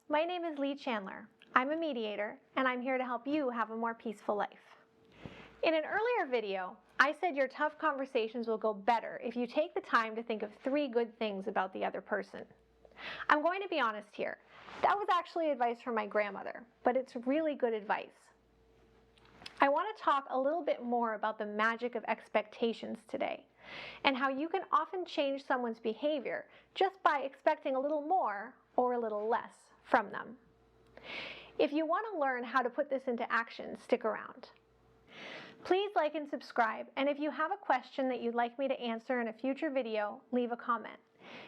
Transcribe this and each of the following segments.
my name is Lee Chandler. I'm a mediator, and I'm here to help you have a more peaceful life. In an earlier video, I said your tough conversations will go better if you take the time to think of 3 good things about the other person. I'm going to be honest here. That was actually advice from my grandmother, but it's really good advice. I want to talk a little bit more about the magic of expectations today, and how you can often change someone's behavior just by expecting a little more or a little less from them. If you want to learn how to put this into action, stick around. Please like and subscribe, and if you have a question that you'd like me to answer in a future video, leave a comment.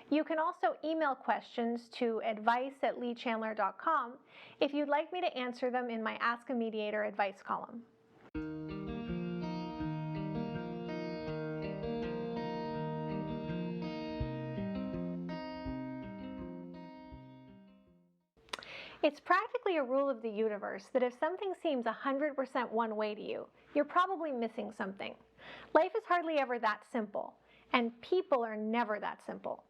You can also email questions to advice@leechandler.com if you'd like me to answer them in my Ask a Mediator advice column. It's practically a rule of the universe that if something seems 100% one way to you, you're probably missing something. Life is hardly ever that simple, and people are never that simple.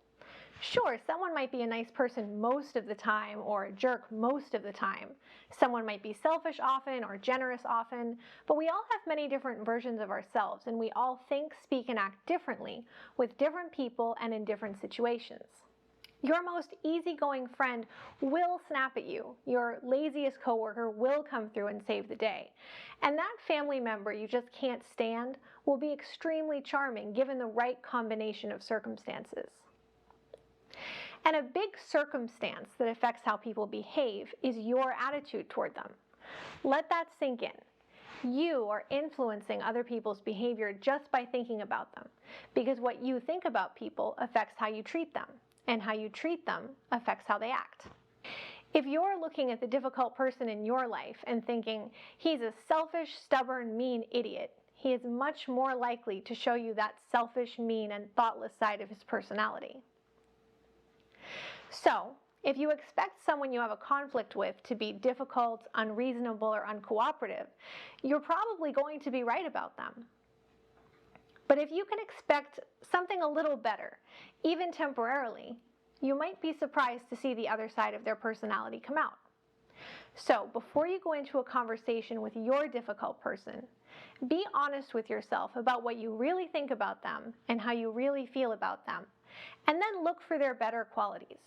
Sure, someone might be a nice person most of the time or a jerk most of the time. Someone might be selfish often or generous often, but we all have many different versions of ourselves, and we all think, speak, and act differently with different people and in different situations. Your most easygoing friend will snap at you. Your laziest coworker will come through and save the day. And that family member you just can't stand will be extremely charming given the right combination of circumstances. And a big circumstance that affects how people behave is your attitude toward them. Let that sink in. You are influencing other people's behavior just by thinking about them, because what you think about people affects how you treat them, and how you treat them affects how they act. If you're looking at the difficult person in your life and thinking, he's a selfish, stubborn, mean idiot, he is much more likely to show you that selfish, mean, and thoughtless side of his personality. So, if you expect someone you have a conflict with to be difficult, unreasonable, or uncooperative, you're probably going to be right about them. But if you can expect something a little better, even temporarily, you might be surprised to see the other side of their personality come out. So, before you go into a conversation with your difficult person, be honest with yourself about what you really think about them and how you really feel about them, and then look for their better qualities.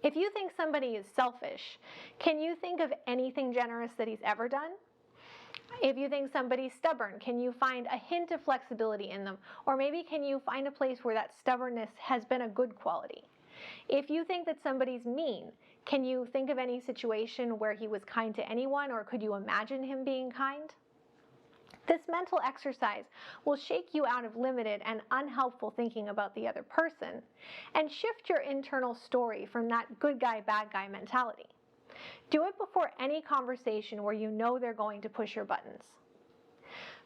If you think somebody is selfish, can you think of anything generous that he's ever done? If you think somebody's stubborn, can you find a hint of flexibility in them? Or maybe can you find a place where that stubbornness has been a good quality? If you think that somebody's mean, can you think of any situation where he was kind to anyone, or could you imagine him being kind? This mental exercise will shake you out of limited and unhelpful thinking about the other person and shift your internal story from that good guy, bad guy mentality. Do it before any conversation where you know they're going to push your buttons.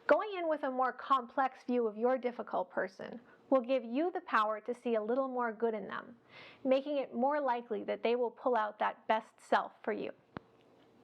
Going in with a more complex view of your difficult person will give you the power to see a little more good in them, making it more likely that they will pull out that best self for you.